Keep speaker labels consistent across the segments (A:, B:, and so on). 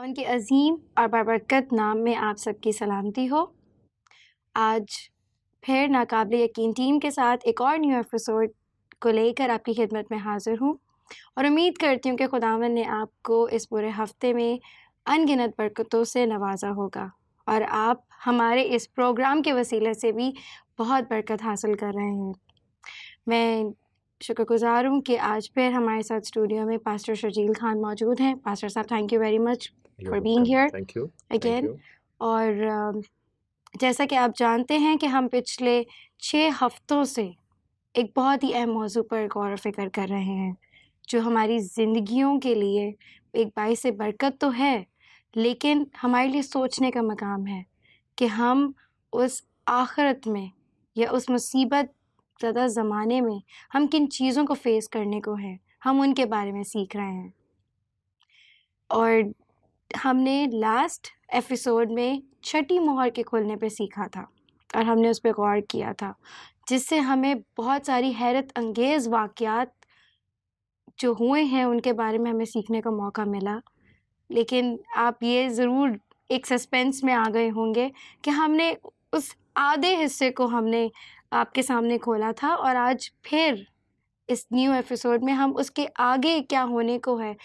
A: खुदावंद के अजीम और बाबरकत नाम में आप सबकी सलामती हो। आज फिर नाकाबिल यकीन टीम के साथ एक और न्यू एपिसोड को लेकर आपकी खिदमत में हाजिर हूँ और उम्मीद करती हूँ कि खुदावंद ने आपको इस पूरे हफ्ते में अनगिनत बरकतों से नवाजा होगा और आप हमारे इस प्रोग्राम के वसीले से भी बहुत बरकत हासिल कर रहे हैं। मैं शुक्रगुजार हूँ कि आज फिर हमारे साथ स्टूडियो में पास्टर शर्जील खान मौजूद हैं। पास्टर साहब, thank you very much for being here again. और जैसा कि आप जानते हैं कि हम पिछले 6 हफ्तों से एक बहुत ही अहम मौजू पर गौर व फिक्र कर रहे हैं, जो हमारी ज़िंदगियों के लिए एक बाइस बरकत तो है, लेकिन हमारे लिए सोचने का मकाम है कि हम उस आखिरत में या उस मुसीबत ज़्यादा ज़माने में हम किन चीज़ों को फेस करने को है, हम उनके बारे में सीख रहे हैं। और हमने लास्ट एपिसोड में छठी मोहर के खुलने पे सीखा था और हमने उस पर गौर किया था, जिससे हमें बहुत सारी हैरत अंगेज़ वाक़यात जो हुए हैं उनके बारे में हमें सीखने का मौका मिला। लेकिन आप ये ज़रूर एक सस्पेंस में आ गए होंगे कि हमने उस आधे हिस्से को हमने आपके सामने खोला था और आज फिर इस न्यू एपिसोड में हम उसके आगे क्या होने को है,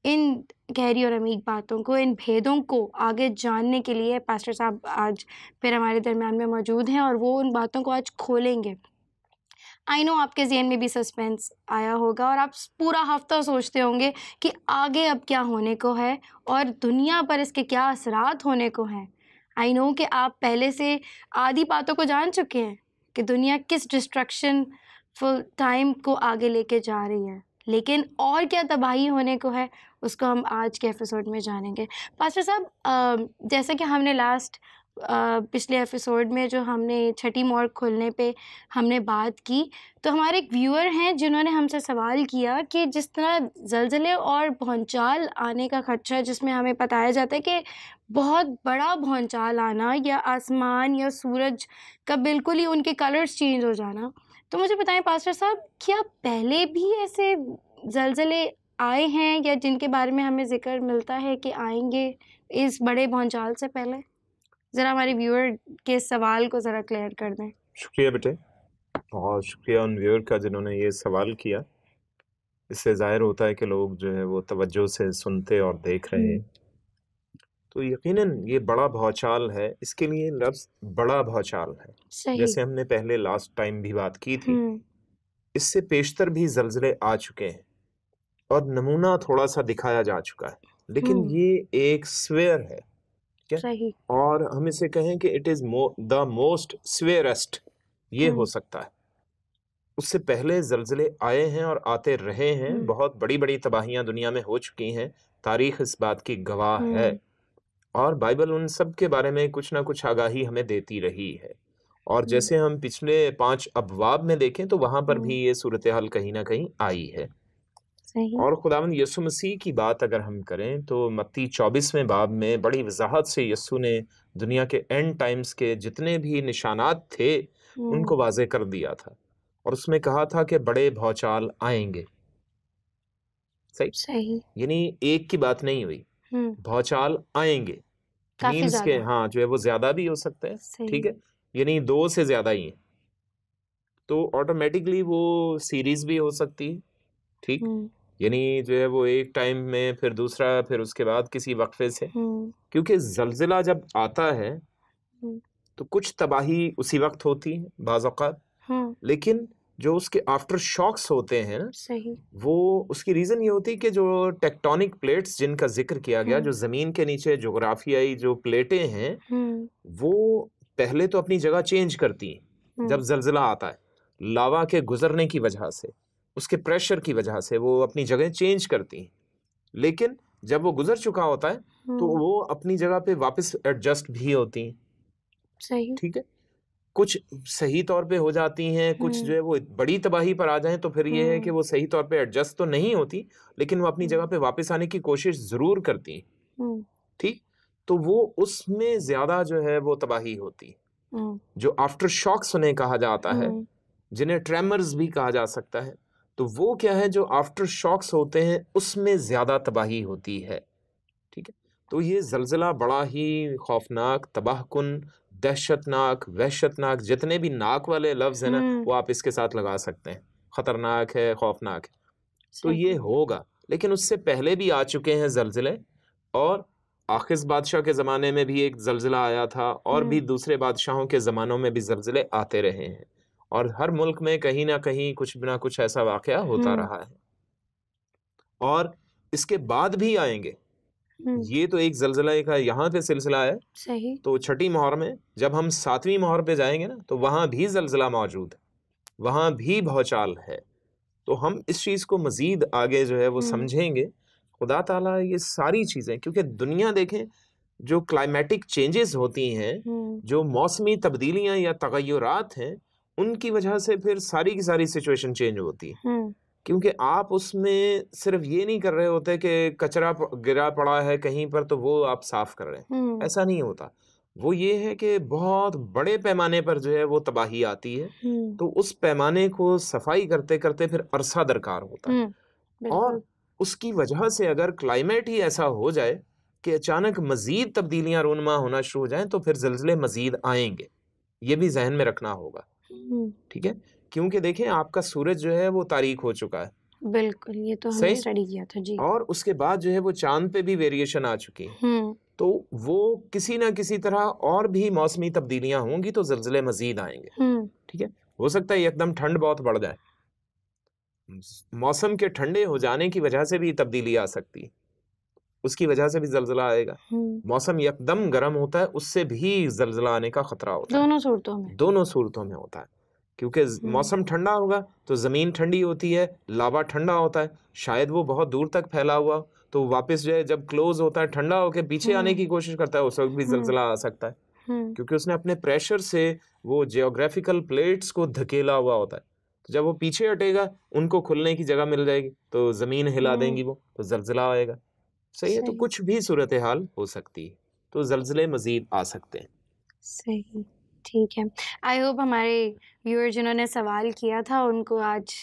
A: इन गहरी और अमीर बातों को, इन भेदों को आगे जानने के लिए पास्टर साहब आज फिर हमारे दरमियान में मौजूद हैं और वो उन बातों को आज खोलेंगे। आई नो आपके ज़हन में भी सस्पेंस आया होगा और आप पूरा हफ्ता सोचते होंगे कि आगे अब क्या होने को है और दुनिया पर इसके क्या असरात होने को हैं। आई नो कि आप पहले से आधी बातों को जान चुके हैं कि दुनिया किस डिस्ट्रक्शन फुल टाइम को आगे लेके जा रही है, लेकिन और क्या तबाही होने को है उसको हम आज के एपिसोड में जानेंगे। पास्टर साहब, जैसा कि हमने लास्ट पिछले एपिसोड में जो हमने छठी मोहर खुलने पे हमने बात की, तो हमारे एक व्यूअर हैं जिन्होंने हमसे सवाल किया कि जिस तरह ज़लज़ले और भूचाल आने का खदशा, जिसमें हमें बताया जाता है कि बहुत बड़ा भूचाल आना या आसमान या सूरज का बिल्कुल ही उनके कलर्स चेंज हो जाना, तो मुझे बताएं पास्टर साहब, क्या पहले भी ऐसे ज़लज़ले आए हैं या जिनके बारे में हमें ज़िक्र मिलता है कि आएंगे इस बड़े भूचाल से पहले? ज़रा हमारे व्यूअर के सवाल को ज़रा क्लियर कर दें।
B: शुक्रिया बेटे, और शुक्रिया उन व्यूअर का जिन्होंने ये सवाल किया। इससे जाहिर होता है कि लोग जो है वो तवज्जो से सुनते और देख रहे हैं। तो यकीनन ये बड़ा भौचाल है, इसके लिए लफ्ज़ बड़ा भौचाल है।
A: सही।
B: जैसे हमने पहले लास्ट टाइम भी बात की थी, इससे पेशतर भी ज़लज़ले आ चुके हैं और नमूना थोड़ा सा दिखाया जा चुका है, लेकिन ये एक स्वेयर है क्या?
A: सही।
B: और हम इसे कहें कि इट इज़ द मोस्ट स्वेयरेस्ट ये हो सकता है। उससे पहले ज़लज़ले आए हैं और आते रहे हैं, बहुत बड़ी-बड़ी तबाहियाँ दुनिया में हो चुकी हैं, तारीख़ इस बात की गवाह है और बाइबल उन सब के बारे में कुछ ना कुछ आगाही हमें देती रही है। और जैसे हम पिछले 5 अबवाब में देखें तो वहाँ पर भी ये सूरत-ए-हाल कहीं न कहीं आई है।
A: सही।
B: और खुदावंद यीशु मसीह की बात अगर हम करें तो मत्ती 24वें बाब में बड़ी वज़ाहत से यीशु ने दुनिया के एंड टाइम्स के जितने भी निशानात थे, उनको वाज़े कर दिया था और उसमें कहा था कि बड़े भौचाल आएंगे।
A: सही।
B: यानी एक की बात नहीं हुई, भौचाल आएंगे
A: काफ़ी
B: मीन्स के
A: ज़्यादा।
B: हाँ, जो है वो ज्यादा भी हो सकते हैं, ठीक है, यानी 2 से ज्यादा ही है, तो ऑटोमेटिकली वो सीरीज भी हो सकती है, ठीक, यानी जो है वो एक टाइम में फिर दूसरा, फिर उसके बाद किसी वक्फे से, क्योंकि जलजिला जब आता है तो कुछ तबाही उसी वक्त होती है बाज़ औक़ात, लेकिन जो उसके आफ्टर शॉक्स होते हैं ना,
A: सही।
B: वो उसकी रीज़न ये होती है कि जो टेक्टोनिक प्लेट्स जिनका जिक्र किया गया, जो ज़मीन के नीचे जोग्राफियाई जो प्लेटें हैं, वो पहले तो अपनी जगह चेंज करती हैं जब ज़लज़ला आता है, लावा के गुजरने की वजह से, उसके प्रेशर की वजह से वो अपनी जगह चेंज करती हैं, लेकिन जब वो गुजर चुका होता है तो वो अपनी जगह पे वापस एडजस्ट भी होती हैं।
A: सही।
B: ठीक है, कुछ सही तौर पे हो जाती हैं, कुछ जो है वो बड़ी तबाही पर आ जाएं तो फिर ये है कि वो सही तौर पे एडजस्ट तो नहीं होती, लेकिन वो अपनी जगह पे वापस आने की कोशिश जरूर करती हैं, ठीक, तो वो उसमें ज्यादा जो है वो तबाही होती है, जो आफ्टर शॉक्स उन्हें कहा जाता है, जिन्हें ट्रेमर्स भी कहा जा सकता है, तो वो क्या है, जो आफ्टर शॉक्स होते हैं उसमें ज्यादा तबाही होती है, ठीक है। तो ये ज़लज़ला बड़ा ही खौफनाक, तबाहकुन, दहशतनाक, वहशतनाक, जितने भी नाक वाले लफ्ज़ हैं ना, वो आप इसके साथ लगा सकते हैं। ख़तरनाक है, खौफनाक है। तो ये
A: सही।
B: होगा, लेकिन उससे पहले भी आ चुके हैं ज़लज़ले, और आख़िज़ बादशाह के ज़माने में भी एक ज़लज़ला आया था, और भी दूसरे बादशाहों के ज़मानों में भी ज़लज़ले आते रहे हैं, और हर मुल्क में कहीं न कहीं कुछ ना कुछ ऐसा वाक़या होता रहा है, और इसके बाद भी आएँगे। ये तो एक ज़लज़ला का यहाँ पे सिलसिला है,
A: सही।
B: तो छठी मोहर में जब हम 7वीं मोहर पे जाएँगे ना, तो वहाँ भी ज़लज़ला मौजूद है, वहाँ भी भौचाल है। तो हम इस चीज़ को मज़ीद आगे जो है वो समझेंगे। खुदा ताला ये सारी चीज़ें, क्योंकि दुनिया देखें, जो क्लाइमेटिक चेंजेज़ होती हैं, जो मौसमी तब्दीलियाँ या तग़य्युरात हैं, उनकी वजह से फिर सारी की सारी सिचुएशन चेंज होती है। क्योंकि आप उसमें सिर्फ़ ये नहीं कर रहे होते कि कचरा गिरा पड़ा है कहीं पर तो वो आप साफ़ कर रहे हैं, ऐसा नहीं होता। वो ये है कि बहुत बड़े पैमाने पर जो है वो तबाही आती है, तो उस पैमाने को सफाई करते-करते फिर अरसा दरकार होता है, और उसकी वजह से अगर क्लाइमेट ही ऐसा हो जाए कि अचानक मज़ीद तब्दीलियाँ रूनमा होना शुरू हो जाएँ, तो फिर ज़लज़ले मज़ीद आएँगे। ये भी ज़हन में रखना होगा, ठीक है? क्योंकि देखें, आपका सूरज जो है वो तारीक हो चुका है।
A: बिल्कुल, ये तो हमने
B: सही?
A: स्टडी किया था। जी।
B: और उसके बाद जो है वो चाँद पे भी वेरिएशन आ चुकी है। तो वो किसी न किसी तरह और भी मौसमी तब्दीलियाँ होंगी, तो ज़लज़ले मज़ीद आएँगे, ठीक है? हो सकता है एकदम ठंड बहुत बढ़ जाए। मौसम के ठंडे हो जाने की वजह से भी तब्दीली आ सकती है, उसकी वजह से भी ज़लज़ला आएगा। मौसम यकदम गर्म होता है, उससे भी ज़लज़ला आने का ख़तरा होता है।
A: दोनों सूरतों में।
B: दोनों सूरतों में होता है, क्योंकि मौसम ठंडा होगा तो ज़मीन ठंडी होती है, लावा ठंडा होता है, शायद वो बहुत दूर तक फैला हुआ, तो वापस जो है जब क्लोज़ होता है, ठंडा होके पीछे आने की कोशिश करता है, उस वक़्त भी ज़लज़ला आ सकता है, क्योंकि उसने अपने प्रेशर से वो जियोग्राफिकल प्लेट्स को धकेला हुआ होता है। तो जब वो पीछे हटेगा, उनको खुलने की जगह मिल जाएगी, तो ज़मीन हिला देंगी वो, तो ज़लज़ला आएगा। सही है? तो
A: सही।
B: कुछ भी सूरत हाल हो सकती है, तो ज़लज़ले मज़ीद आ सकते हैं।
A: सही, ठीक है। आई होप हमारे व्यूअर जिन्होंने सवाल किया था उनको आज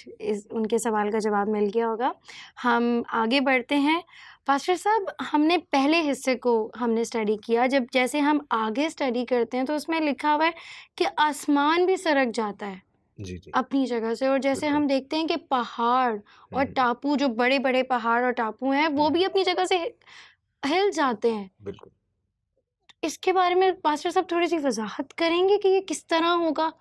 A: उनके सवाल का जवाब मिल गया होगा। हम आगे बढ़ते हैं। पास्टर साहब, हमने पहले हिस्से को हमने स्टडी किया, जब जैसे हम आगे स्टडी करते हैं तो उसमें लिखा हुआ है कि आसमान भी सरक जाता है
B: जी, जी।
A: अपनी जगह से, और जैसे
B: बिल्कुल।
A: हम देखते हैं कि पहाड़ और टापू, जो बड़े-बड़े पहाड़ और टापू हैं, वो भी अपनी जगह से हिल जाते हैं।
B: बिल्कुल।
A: इसके बारे में पास्टर साहब थोड़ी-सी वज़ाहत करेंगे कि ये किस तरह होगा?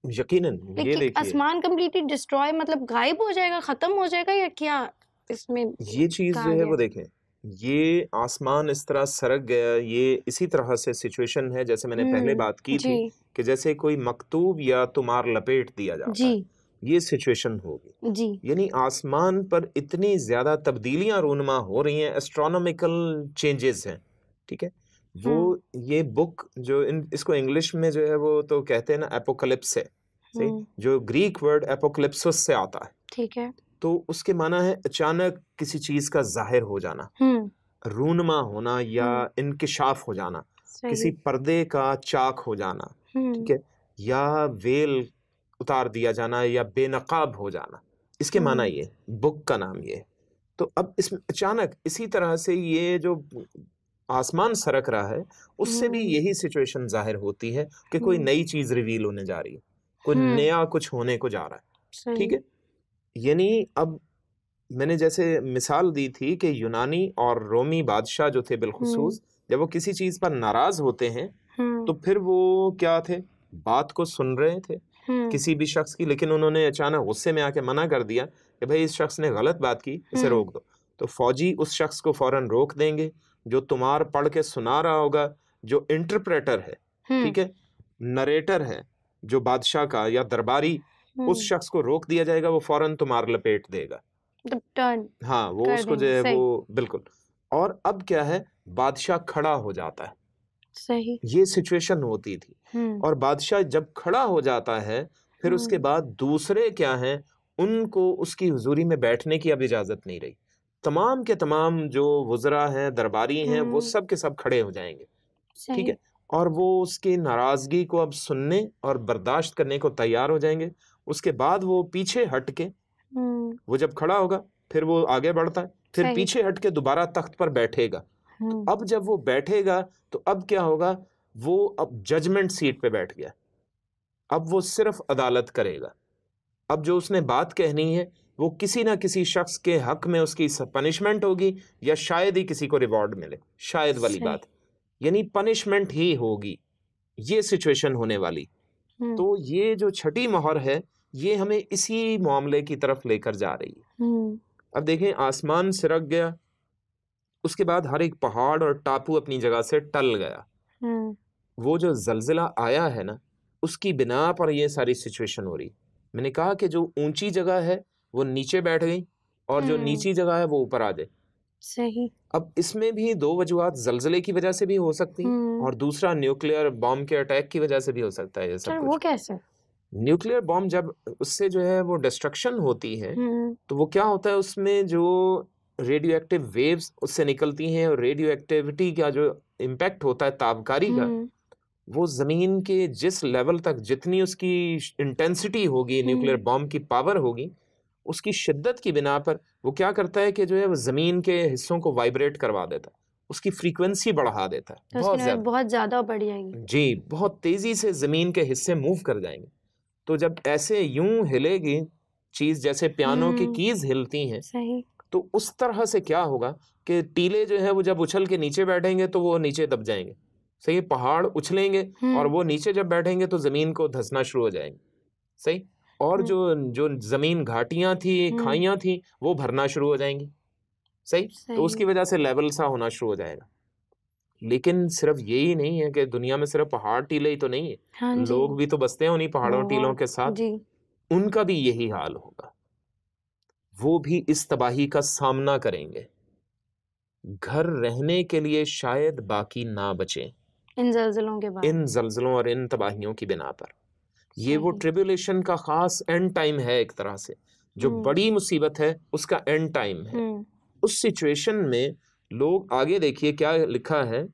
B: यकीनन, ये
A: लेकिन
B: देखिए,
A: आसमान कंप्लीटली डिस्ट्रॉय मतलब गायब हो जाएगा, ख़त्म हो जाएगा, या क्या इसमें
B: ये चीज़
A: कहा
B: जो है
A: गया?
B: वो देखें, ये आसमान इस तरह सरक गया, ये इसी तरह से सिचुएशन है जैसे मैंने पहले बात की थी,
A: जी,
B: कि जैसे कोई मकतूब या तुमार लपेट दिया जाता है,
A: जी,
B: ये सिचुएशन होगी।
A: जी।
B: यानी आसमान पर इतनी ज़्यादा तब्दीलियाँ रूनमा हो रही हैं, एस्ट्रोनॉमिकल चेंजेज़ हैं, ठीक है? वो ये बुक जो इसको इंग्लिश में जो है वो तो कहते हैं ना एपोकलिप्स है, सही? जो ग्रीक वर्ड एपोकलिप्सुस से आता है।
A: ठीक है।
B: तो उसके माना है अचानक किसी चीज़ का ज़ाहिर हो जाना, रूनमा होना या इंकिशाफ हो जाना, किसी
A: सही।
B: पर्दे का चाक हो जाना, ठीक है? या वेल उतार दिया जाना या बेनकाब हो जाना, इसके माना ये, बुक का नाम ये है। तो अब इसमें अचानक इसी तरह से ये जो आसमान सरक रहा है, उससे भी यही सिचुएशन ज़ाहिर होती है कि कोई नई चीज़ रिवील होने जा रही है, कोई नया कुछ होने को जा रहा है, ठीक
A: सही।
B: है? यानी अब मैंने जैसे मिसाल दी थी कि यूनानी और रोमी बादशाह जो थे बिलखुसूस, जब वो किसी चीज़ पर नाराज़ होते हैं, तो फिर वो क्या थे? बात को सुन रहे थे, किसी भी शख्स की, लेकिन उन्होंने अचानक गुस्से में आके मना कर दिया कि भाई इस शख्स ने गलत बात की, इसे रोक दो। तो फौजी उस शख्स को फ़ौरन रोक देंगे, जो तुमार पढ़ के सुना रहा होगा, जो इंटरप्रेटर है, ठीक है? नरेटर है, जो बादशाह का या दरबारी, उस शख्स को रोक दिया जाएगा, वो फ़ौरन तुमार लपेट देगा।
A: टर्न
B: हाँ, वो
A: कर
B: उसको जो
A: देंगे,
B: है
A: सही।
B: वो बिल्कुल। और अब क्या है, बादशाह खड़ा हो जाता है,
A: सही।
B: ये सिचुएशन होती थी। और बादशाह जब खड़ा हो जाता है, फिर उसके बाद दूसरे क्या हैं, उनको उसकी हुज़ूरी में बैठने की अब इजाज़त नहीं रही। तमाम के तमाम जो वुज़रा हैं, दरबारी हैं, वो सब के सब खड़े हो जाएँगे, ठीक
A: सही।
B: है? और वो उसकी नाराज़गी को अब सुनने और बर्दाश्त करने को तैयार हो जाएँगे। उसके बाद वो पीछे हट के, वो जब खड़ा होगा, फिर वो आगे बढ़ता है, फिर
A: सही।
B: पीछे हट के दोबारा तख्त पर बैठेगा, अब जब वो बैठेगा तो अब क्या होगा, वो अब जजमेंट सीट पे बैठ गया, अब वो सिर्फ अदालत करेगा। अब जो उसने बात कहनी है वो किसी ना किसी शख्स के हक में उसकी पनिशमेंट होगी या शायद ही किसी को रिवॉर्ड मिले, शायद वाली
A: सही।
B: बात, यानी पनिशमेंट ही होगी, ये सिचुएशन होने वाली। तो ये जो छठी मोहर है ये हमें इसी मामले की तरफ लेकर जा रही है। अब देखें, आसमान सिरक गया, उसके बाद हर एक पहाड़ और टापू अपनी जगह से टल गया। वो जो जलजिला आया है ना, उसकी बिना पर ये सारी सिचुएशन हो रही। मैंने कहा कि जो ऊंची जगह है वो नीचे बैठ गई और जो नीची जगह है वो ऊपर आ जाए।
A: सही।
B: अब इसमें भी दो वजूहात जलजिले की वजह से भी हो सकती है और दूसरा न्यूक्लियर बॉम्ब के अटैक की वजह से भी हो सकता है। ये सब
A: वो कैसे?
B: न्यूक्लियर बॉम्ब जब उससे जो है वो डिस्ट्रक्शन होती है तो वो क्या होता है, उसमें जो रेडियो एक्टिव वेव्स उससे निकलती हैं और रेडियो एक्टिविटी का जो इम्पैक्ट होता है ताबकारी का, वो जमीन के जिस लेवल तक जितनी उसकी इंटेंसिटी होगी, न्यूक्लियर बॉम्ब की पावर होगी, उसकी शिद्दत की बिना पर वो क्या करता है कि जो है वो जमीन के हिस्सों को वाइब्रेट करवा देता है, उसकी फ्रीक्वेंसी बढ़ा देता है,
A: तो बहुत ज्यादा बढ़ जाएगी
B: जी, बहुत तेजी से जमीन के हिस्से मूव कर जाएंगे। तो जब ऐसे यूं हिलेगी चीज जैसे पियानो की कीज हिलती हैं,
A: सही।
B: तो उस तरह से क्या होगा कि टीले जो है वो जब उछल के नीचे बैठेंगे तो वो नीचे दब जाएंगे। सही, पहाड़ उछलेंगे और वो नीचे जब बैठेंगे तो जमीन को धंसना शुरू हो जाएंगे। सही, और जो जो जमीन घाटियां थी, खाइयां थी, वो भरना शुरू हो जाएंगी। सही, तो उसकी वजह से लेवल सा होना शुरू हो जाएगा। लेकिन सिर्फ यही नहीं है कि दुनिया में सिर्फ पहाड़ टीले ही तो नहीं है,
A: हाँ जी।
B: लोग भी तो बसते हैं उन्हीं पहाड़ों टीलों के साथ
A: जी।
B: उनका भी यही हाल होगा, वो भी इस तबाही का सामना करेंगे। घर रहने के लिए शायद बाकी ना बचे
A: इन जल्जलों के बाद,
B: इन जल्जलों और इन तबाहियों की बिना पर। ये वो ट्रिब्यूलेशन का खास एंड टाइम है, एक तरह से जो बड़ी मुसीबत है उसका एंड टाइम है। उस सिचुएशन में लोग, आगे देखिए क्या लिखा है,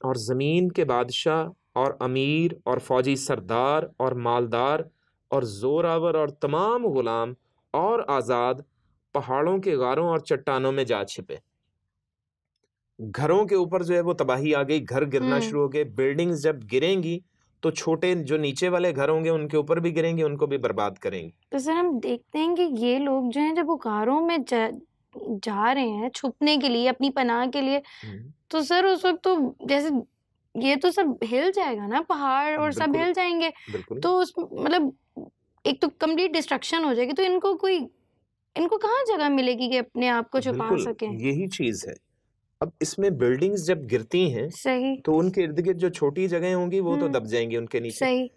B: और जमीन के बादशाह और अमीर और फौजी सरदार और मालदार और जोरावर और तमाम गुलाम और आजाद पहाड़ों के गारों और चट्टानों में जा छिपे। घरों के ऊपर जो है वो तबाही आ गई, घर गिरना शुरू हो गए। बिल्डिंग्स जब गिरेंगी तो छोटे जो नीचे वाले घर होंगे उनके ऊपर भी गिरेंगे, उनको भी बर्बाद करेंगे।
A: तो सर हम देखते हैं कि ये लोग जो हैं जब वो गारों में जा रहे हैं छुपने के लिए, अपनी पनाह के लिए, तो सर उस वक्त तो जैसे ये तो सब हिल जाएगा ना, पहाड़ और सब हिल जाएंगे, तो उस मतलब एक तो कंप्लीट डिस्ट्रक्शन हो जाएगी। तो इनको कहाँ जगह मिलेगी कि अपने आप को छुपा सकें?
B: यही चीज है। अब इसमें बिल्डिंग्स जब गिरती हैं,
A: सही,
B: तो उनके इर्द गिर्द जो छोटी जगह होंगी वो तो दब जाएंगी उनके नीचे।
A: सही,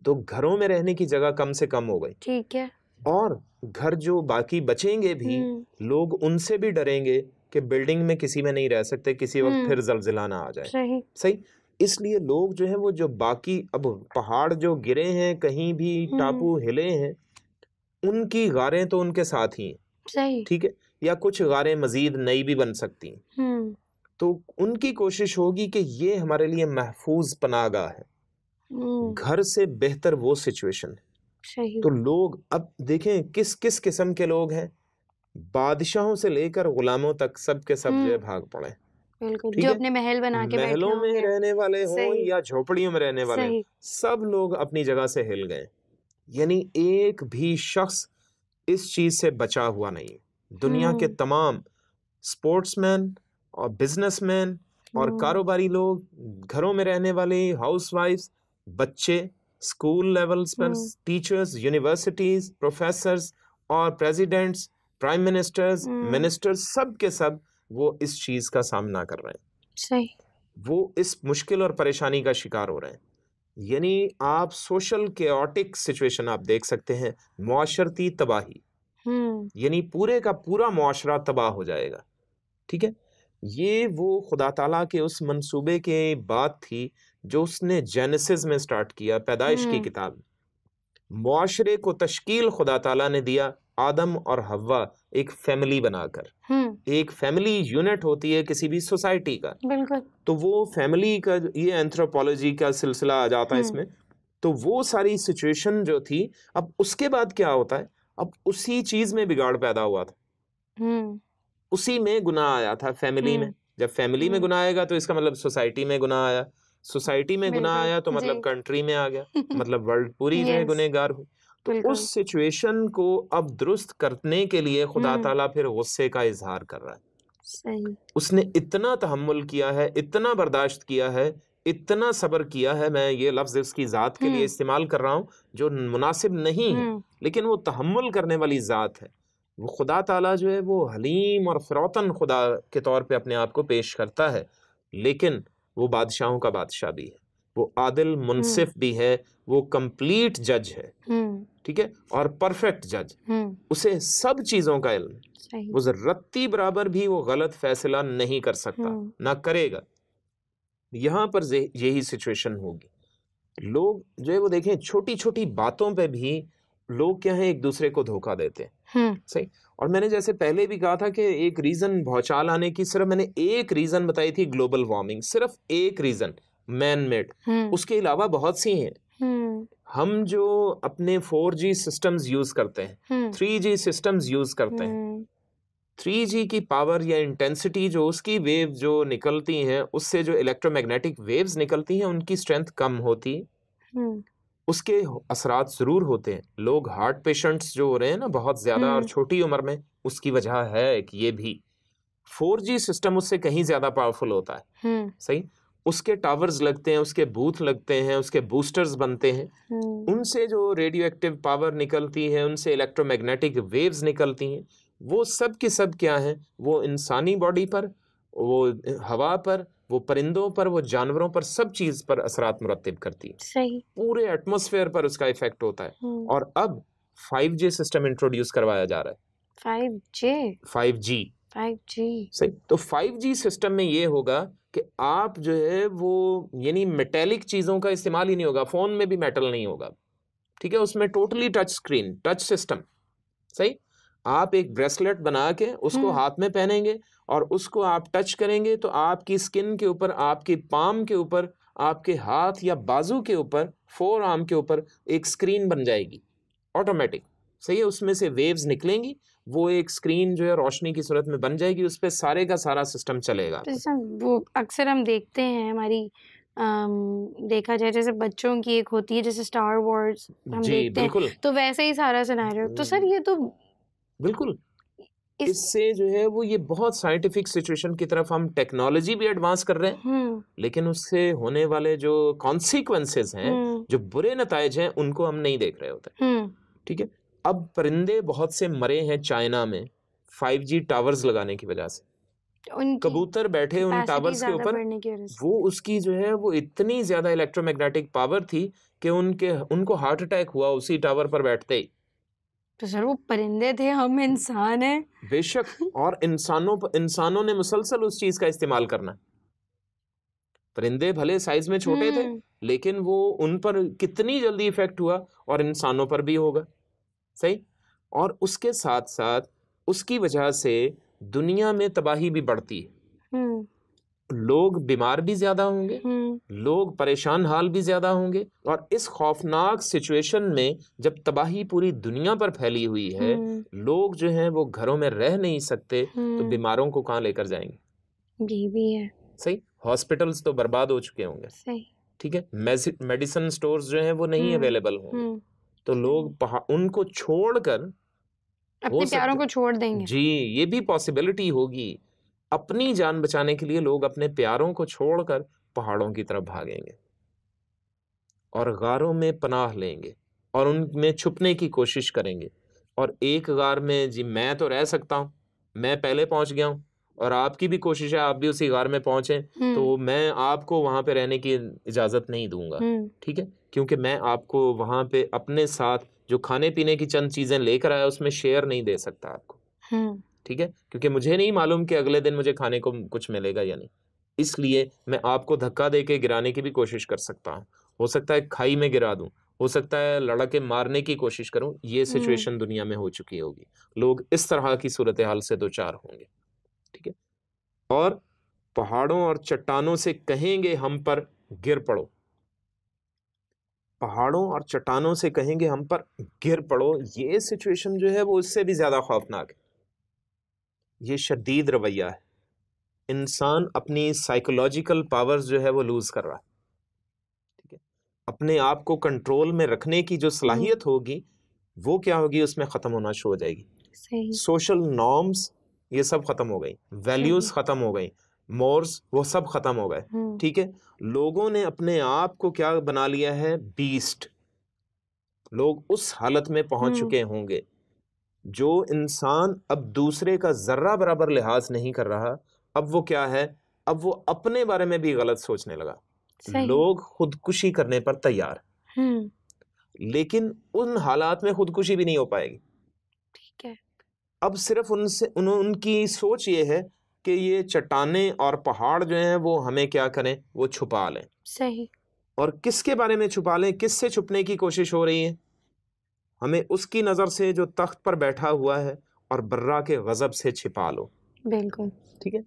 B: तो घरों में रहने की जगह कम से कम हो गई।
A: ठीक है।
B: और घर जो बाकी बचेंगे भी, लोग उनसे भी डरेंगे कि बिल्डिंग में किसी में नहीं रह सकते, किसी वक्त फिर जलजिला ना आ जाए। सही, इसलिए लोग जो है वो जो बाकी, अब पहाड़ जो गिरे हैं, कहीं भी टापू हिले हैं, उनकी गारें तो उनके साथ ही हैं।
A: सही,
B: ठीक है, या कुछ गारें मजीद नई भी बन सकती हैं। तो उनकी कोशिश होगी कि ये हमारे लिए महफूज पनाहगाह है, घर से बेहतर वो सिचुएशन है।
A: सही।
B: तो लोग अब देखें किस किस किस्म के लोग हैं, बादशाहों से लेकर गुलामों तक सब के सब जो है भाग पड़े।
A: बिल्कुल, जो अपने महल बना के
B: महलों में रहने वाले हों या झोपड़ियों में रहने वाले हों, सब लोग अपनी जगह से हिल गए। यानी एक भी शख्स इस चीज से बचा हुआ नहीं। दुनिया के तमाम स्पोर्ट्समैन और बिजनेसमैन और कारोबारी लोग, घरों में रहने वाले हाउसवाइफ्स, बच्चे, स्कूल लेवल्स पर टीचर्स, यूनिवर्सिटीज, प्रोफेसर्स और प्रेसिडेंट्स, प्राइम मिनिस्टर्स, मिनिस्टर्स, सब के सब वो इस चीज का सामना कर रहे हैं।
A: सही।
B: वो इस मुश्किल और परेशानी का शिकार हो रहे हैं। यानी आप सोशल केओटिक सिचुएशन आप देख सकते हैं, मुआशरती तबाही, यानी पूरे का पूरा मुआशरा तबाह हो जाएगा। ठीक है, ये वो खुदा ताला के उस मंसूबे के बात थी जो उसने जेनेसिस में स्टार्ट किया, पैदाइश की किताब। मुआशरे को तश्कील खुदा ताला ने दिया आदम और हव्वा एक फैमिली बनाकर। एक फैमिली यूनिट होती है किसी भी सोसाइटी का।
A: बिल्कुल।
B: तो वो फैमिली का ये एंथ्रोपोलॉजी का सिलसिला आ जाता है इसमें। तो वो सारी सिचुएशन जो थी, अब उसके बाद क्या होता है, अब उसी चीज में बिगाड़ पैदा हुआ था, उसी में गुनाह आया था फैमिली में। जब फैमिली में गुनाह आएगा तो इसका मतलब सोसाइटी में गुनाह आया, सोसाइटी में गुनाह
A: बिल्कुल
B: आया तो मतलब
A: जी
B: कंट्री में आ गया, मतलब वर्ल्ड पूरी जो है
A: यस
B: गुनहगार हुई। तो
A: बिल्कुल
B: उस सिचुएशन को अब दुरुस्त करने के लिए खुदा
A: हम्म
B: ताला फिर गुस्से का इजहार कर रहा है।
A: सही
B: उसने इतना तहम्मुल किया है, इतना बर्दाश्त किया है, इतना सब्र किया है, मैं ये लफ्ज़ उसकी ज़ात के लिए
A: हम्म
B: इस्तेमाल कर रहा हूँ जो मुनासिब नहीं है,
A: हम्म
B: लेकिन वो तहम्मुल करने वाली ज़ात है। वो खुदा ताला जो है वो हलीम और फ़िरौतन खुदा के तौर पे अपने आप को पेश करता है, लेकिन वो बादशाहों का बादशाह भी है, वो आदिल
A: हम्म
B: मुनसिफ भी है, वो कंप्लीट जज है,
A: हम्म
B: ठीक है? और परफेक्ट जज,
A: हम्म
B: उसे सब चीज़ों का इल्म है।
A: सही
B: वो रत्ती बराबर भी वो गलत फैसला नहीं कर सकता,
A: हम्म
B: ना करेगा। यहाँ पर यही सिचुएशन होगी। लोग जो है वो देखें छोटी-छोटी बातों पे भी लोग क्या है एक दूसरे को धोखा देते हैं,
A: हम्म
B: सही? और मैंने जैसे पहले भी कहा था कि एक रीज़न भौचाल आने की सिर्फ मैंने एक रीज़न बताई थी ग्लोबल वार्मिंग, सिर्फ एक रीज़न मैन मेड,
A: हम्म
B: उसके अलावा बहुत सी हैं।
A: हम्म
B: हम जो अपने 4G सिस्टम्स यूज़ करते हैं,
A: हम्म
B: 3G सिस्टम्स यूज़ करते हैं,
A: हम्म
B: 3G की पावर या इंटेंसिटी जो उसकी वेव जो निकलती हैं, उससे जो इलेक्ट्रोमैग्नेटिक वेव्स निकलती हैं, उनकी स्ट्रेंथ कम होती है।
A: हम्म
B: उसके असरात ज़रूर होते हैं। लोग हार्ट पेशेंट्स जो हो रहे हैं ना बहुत ज़्यादा और
A: हम्म
B: छोटी उम्र में, उसकी वजह है एक ये भी। 4G सिस्टम उससे कहीं ज़्यादा पावरफुल होता है,
A: हम्म
B: सही? उसके टावर्स लगते हैं, उसके बूथ लगते हैं, उसके बूस्टर्स बनते हैं।
A: हम्म
B: उनसे जो रेडियो एक्टिव पावर निकलती है, उनसे इलेक्ट्रोमैग्नेटिक वेव्स निकलती हैं, वो सब के सब क्या हैं? वो इंसानी बॉडी पर, वो हवा पर, वो परिंदों पर, वो जानवरों पर, सब चीज़ पर असरात मुरत्तिब करती है।
A: सही
B: पूरे एटमॉस्फेयर पर उसका इफ़ेक्ट होता है।
A: हम्म
B: और अब 5G सिस्टम इंट्रोड्यूस करवाया जा रहा है।
A: 5G
B: 5G
A: 5G
B: सही। तो 5G सिस्टम में ये होगा कि आप जो है वो यानी मेटेलिक चीज़ों का इस्तेमाल ही नहीं होगा, फ़ोन में भी मेटल नहीं होगा। ठीक है? उसमें totally touch screen, touch system, सही? आप एक ब्रेसलेट बना के उसको
A: हम्म
B: हाथ में पहनेंगे और उसको आप टच करेंगे तो आपकी स्किन के ऊपर, आपके पाम के ऊपर, आपके हाथ या बाजू के ऊपर, फोर आर्म के ऊपर एक स्क्रीन बन जाएगी, ऑटोमेटिक, सही है? उसमें से वेव्स निकलेंगी, वो एक स्क्रीन जो है रोशनी की सूरत में बन जाएगी, उस पे सारे का सारा सिस्टम चलेगा
A: तो
B: आपका।
A: जैसे वो अक्सर हम देखते हैं हमारी देखा जाए जैसे बच्चों की एक होती है जैसे स्टार वॉर्स हम
B: जी,
A: देखते हैं
B: बिल्कुल।
A: तो वैसे ही सारा सिनेरियो तो सर ये तो
B: बिल्कुल।
A: इस
B: इससे जो है वो ये बहुत साइंटिफिक सिचुएशन की तरफ हम टेक्नोलॉजी भी एडवांस कर रहे हैं,
A: हम्म
B: लेकिन उससे होने वाले जो कॉन्सिक्वेंसेस हैं,
A: हम्म
B: जो बुरे नताइज हैं, उनको हम नहीं देख रहे होते।
A: हम्म
B: ठीक है? अब परिंदे बहुत से मरे हैं चाइना में 5G टावर्स लगाने की वजह से।
A: उनकी
B: कबूतर बैठे उन
A: कैपेसिटी
B: टावर्स के
A: ज़्यादा
B: ऊपर,
A: बढ़ने की वजह से
B: वो उसकी जो है वो इतनी ज़्यादा इलेक्ट्रोमैग्नेटिक पावर थी कि उनको हार्ट अटैक हुआ उसी टावर पर बैठते ही।
A: तो सर वो परिंदे थे हम इंसान हैं
B: बेशक, और इंसानों ने मुसलसल उस चीज़ का इस्तेमाल करना। परिंदे भले साइज में छोटे थे,
A: हम्म
B: लेकिन वो उन पर कितनी जल्दी इफेक्ट हुआ और इंसानों पर भी होगा, सही? और उसके साथ-साथ उसकी वजह से दुनिया में तबाही भी बढ़ती है।
A: हम्म
B: लोग बीमार भी ज़्यादा होंगे,
A: हम्म
B: लोग परेशान हाल भी ज़्यादा होंगे, और इस खौफनाक सिचुएशन में जब तबाही पूरी दुनिया पर फैली हुई है,
A: हम्म
B: लोग जो हैं वो घरों में रह नहीं सकते, तो
A: हम्म
B: बीमारों को कहाँ लेकर जाएँगे?
A: ये भी है
B: सही? हॉस्पिटल्स तो बर्बाद हो चुके होंगे,
A: सही
B: ठीक है? मेडिसिन स्टोर्स जो हैं वो नहीं
A: हम्म
B: अवेलेबल होंगे। तो
A: सही
B: लोग उनको छोड़कर, हो
A: अपने प्यारों
B: सकता
A: को छोड़ देंगे
B: जी, ये भी पॉसिबिलिटी होगी। अपनी जान बचाने के लिए लोग अपने प्यारों को छोड़कर पहाड़ों की तरफ भागेंगे और गारों में पनाह लेंगे और उनमें छुपने की कोशिश करेंगे। और एक गार में जी मैं तो रह सकता हूँ, मैं पहले पहुँच गया हूँ, और आपकी भी कोशिश है आप भी उसी गार में पहुँचें,
A: हम्म
B: तो मैं आपको वहाँ पे रहने की इजाज़त नहीं दूँगा,
A: हम्म
B: ठीक है? क्योंकि मैं आपको वहाँ पे अपने साथ जो खाने-पीने की चंद चीज़ें लेकर आया, उसमें शेयर नहीं दे सकता आपको,
A: हम्म
B: ठीक है? क्योंकि मुझे नहीं मालूम कि अगले दिन मुझे खाने को कुछ मिलेगा या नहीं। इसलिए मैं आपको धक्का देके गिराने की भी कोशिश कर सकता हूँ। हो सकता है खाई में गिरा दूँ, हो सकता है लड़ा के मारने की कोशिश करूँ, ये
A: हम्म
B: सिचुएशन दुनिया में हो चुकी होगी। लोग इस तरह की सूरत-ए-हाल से दो-चार होंगे, ठीक है? और पहाड़ों और चट्टानों से कहेंगे हम पर गिर पड़ो। पहाड़ों और चट्टानों से कहेंगे हम पर गिर पड़ो, ये सिचुएशन जो है वो इससे भी ज़्यादा खौफनाक है। ये शदीद रवैया है। इंसान अपनी साइकोलॉजिकल पावर्स जो है वो लूज कर रहा है, ठीक है। अपने आप को कंट्रोल में रखने की जो सलाहियत होगी वो क्या होगी, उसमें खत्म होना शुरू हो जाएगी।
A: सही
B: सोशल नॉर्म्स ये सब खत्म हो गई, वैल्यूज
A: सही
B: खत्म हो गई, मोर्स वो सब खत्म हो गए, ठीक है। लोगों ने अपने आप को क्या बना लिया है, बीस्ट। लोग उस हालत में पहुंच चुके होंगे जो इंसान अब दूसरे का जर्रा बराबर लिहाज नहीं कर रहा। अब वो क्या है, अब वो अपने बारे में भी गलत सोचने लगा।
A: सही
B: लोग खुदकुशी करने पर तैयार, लेकिन उन हालात में खुदकुशी भी नहीं हो पाएगी।
A: ठीक है
B: अब सिर्फ उनकी सोच ये है कि ये चट्टानें और पहाड़ जो हैं वो हमें क्या करें, वो छुपा लें।
A: सही
B: और किसके बारे में छुपा लें, किससे छुपने की कोशिश हो रही है, हमें उसकी नज़र से जो तख्त पर बैठा हुआ है और बर्रा के गजब से छिपा लो,
A: बिल्कुल
B: ठीक है।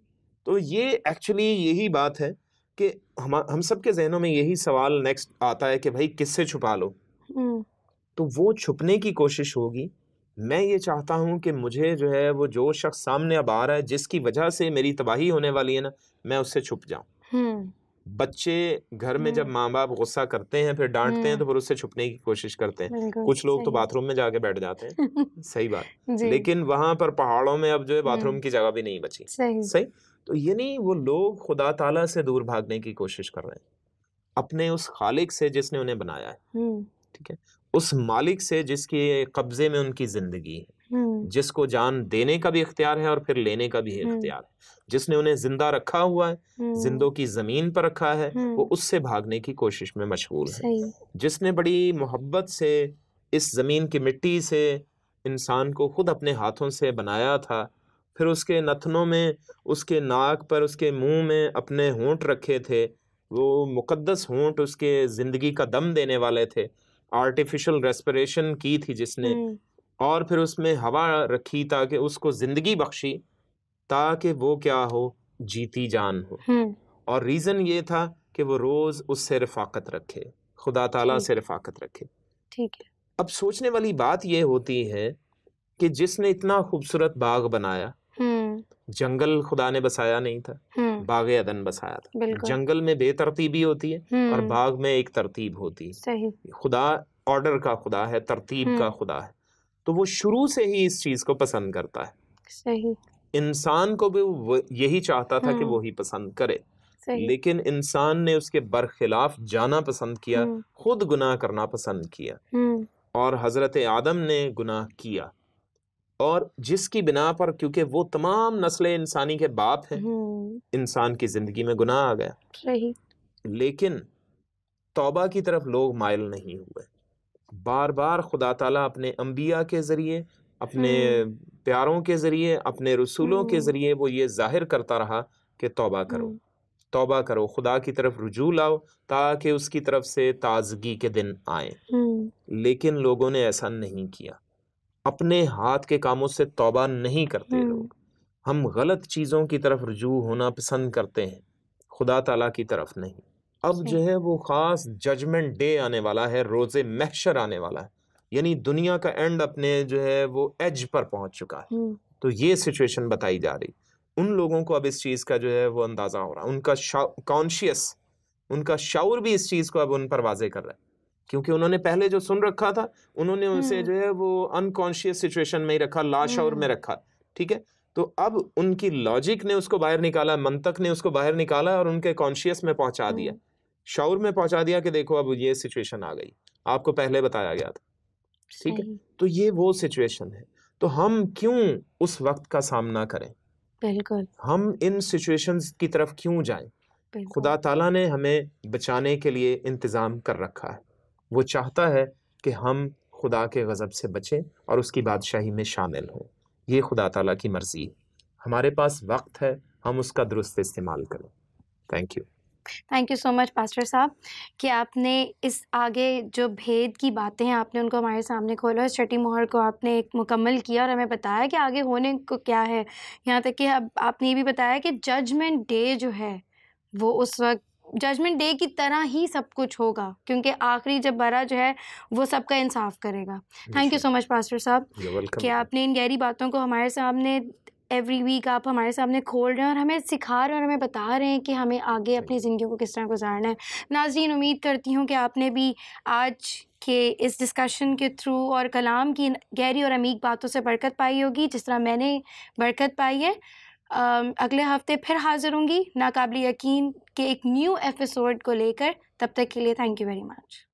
B: तो ये एक्चुअली यही बात है कि हम सबके जहनों में यही सवाल नेक्स्ट आता है कि भाई किससे छुपा लो। तो वो छुपने की कोशिश होगी। मैं ये चाहता हूं कि मुझे जो है वो जो शख्स सामने अब आ रहा है जिसकी वजह से मेरी तबाही होने वाली है ना, मैं उससे छुप जाऊं। बच्चे घर में जब माँ बाप गुस्सा करते हैं फिर डांटते हैं तो फिर उससे छुपने की कोशिश करते हैं।
A: बिल्कुल
B: कुछ लोग तो
A: सही
B: बाथरूम में जाके बैठ जाते हैं, सही बात।
A: जी
B: लेकिन वहां पर पहाड़ों में अब जो है बाथरूम की जगह भी नहीं बची,
A: सही
B: सही। तो ये नहीं, वो लोग खुदा ताला से दूर भागने की कोशिश कर रहे हैं, अपने उस खालिक से जिसने उन्हें बनाया है, ठीक है, उस मालिक से जिसके कब्जे में उनकी जिंदगी है, जिसको जान देने का भी इख्तियार है और फिर लेने का भी इख्तियार है, जिसने उन्हें जिंदा रखा हुआ है, जिंदों की जमीन पर रखा है, वो उससे भागने की कोशिश में मशगूल है।
A: सही
B: जिसने बड़ी मोहब्बत से इस जमीन की मिट्टी से इंसान को खुद अपने हाथों से बनाया था, फिर उसके नथनों में, उसके नाक पर, उसके मुंह में अपने होंठ रखे थे, वो मुकद्दस होंठ उसके जिंदगी का दम देने वाले थे, आर्टिफिशियल रेस्पिरेशन की थी जिसने, और फिर उसमें हवा रखी ताकि उसको जिंदगी बख्शी, ताकि वो क्या हो, जीती जान हो। और रीजन ये था कि वो रोज उससे रफाकत रखे, खुदा ताला
A: ठीक
B: से रफाकत रखे।
A: ठीक है
B: अब सोचने वाली बात ये होती है कि जिसने इतना खूबसूरत बाग बनाया, जंगल खुदा ने बसाया नहीं था, बाग अदन बसाया था।
A: बिल्कुल
B: जंगल में बेतरतीबी होती है और बाग में एक तरतीब होती है।
A: सही
B: खुदा ऑर्डर का खुदा है, तरतीब का खुदा है, तो वो शुरू से ही इस चीज को पसंद करता है।
A: सही
B: इंसान को भी यही चाहता था कि वो ही पसंद करे,
A: सही
B: लेकिन इंसान ने उसके बरखिलाफ जाना पसंद किया, खुद गुनाह करना पसंद किया, और हजरत आदम ने गुनाह किया, और जिसकी बिना पर, क्योंकि वो तमाम नस्ल इंसानी के बाप हैं, इंसान की जिंदगी में गुनाह आ गया।
A: सही
B: लेकिन तौबा की तरफ लोग माइल नहीं हुए। बार बार खुदा ताला अपने अंबिया के जरिए, अपने प्यारों के जरिए, अपने रसूलों के जरिए वो ये जाहिर करता रहा कि तौबा करो, तौबा करो, खुदा की तरफ रुजू लाओ, ताकि उसकी तरफ से ताजगी के दिन आए। लेकिन लोगों ने ऐसा नहीं किया, अपने हाथ के कामों से तौबा नहीं करते लोग। हम गलत चीज़ों की तरफ रुजू होना पसंद करते हैं, खुदा ताला की तरफ नहीं। अब जो है वो खास जजमेंट डे आने वाला है, रोज़े महशर आने वाला है, यानी दुनिया का एंड अपने जो है वो एज पर पहुंच चुका है। तो ये सिचुएशन बताई जा रही, उन लोगों को अब इस चीज़ का जो है वो अंदाज़ा हो रहा है, उनका कॉन्शियस, उनका शाउर भी इस चीज़ को अब उन पर वाजे कर रहा है, क्योंकि उन्होंने पहले जो सुन रखा था उन्होंने उसे जो है वो अनकॉन्शियस सिचुएशन में ही रखा, लाशऊर में रखा, ठीक है। तो अब उनकी लॉजिक ने उसको बाहर निकाला, मंतक ने उसको बाहर निकाला और उनके कॉन्शियस में पहुंचा दिया, शाउर में पहुंचा दिया कि देखो अब ये सिचुएशन आ गई, आपको पहले बताया गया था, ठीक है। तो ये वो सिचुएशन है। तो हम क्यों उस वक्त का सामना करें,
A: बिल्कुल
B: हम इन सिचुएशंस की तरफ क्यों जाएं? खुदा ताला ने हमें बचाने के लिए इंतज़ाम कर रखा है। वो चाहता है कि हम खुदा के गज़ब से बचें और उसकी बादशाही में शामिल हों। ये खुदा ताला की मर्ज़ी है। हमारे पास वक्त है, हम उसका दुरुस्त इस्तेमाल करें। Thank
A: you so much pastor साहब कि आपने इस आगे जो भेद की बातें हैं आपने उनको हमारे सामने खोला, इस छठी मोहर को आपने एक मुकम्मल किया और हमें बताया कि आगे होने को क्या है। यहाँ तक कि अब आपने ये भी बताया कि जजमेंट डे जो है वो उस वक्त जजमेंट डे की तरह ही सब कुछ होगा, क्योंकि आखिरी जब बरा जो है वो सबका इंसाफ करेगा। Thank you so much pastor साहब कि आपने इन गहरी बातों को हमारे सामने एवरी वीक आप हमारे सामने खोल रहे हैं और हमें सिखा रहे हैं और हमें बता रहे हैं कि हमें आगे अपनी ज़िंदगी को किस तरह गुजारना है। नाज़रीन, उम्मीद करती हूँ कि आपने भी आज के इस डिस्कशन के थ्रू और कलाम की गहरी और अमीक बातों से बरकत पाई होगी, जिस तरह मैंने बरकत पाई है। अगले हफ्ते फिर हाज़िर होंगी नाकाबिल यकीन के एक न्यू एपिसोड को लेकर। तब तक के लिए थैंक यू वेरी मच।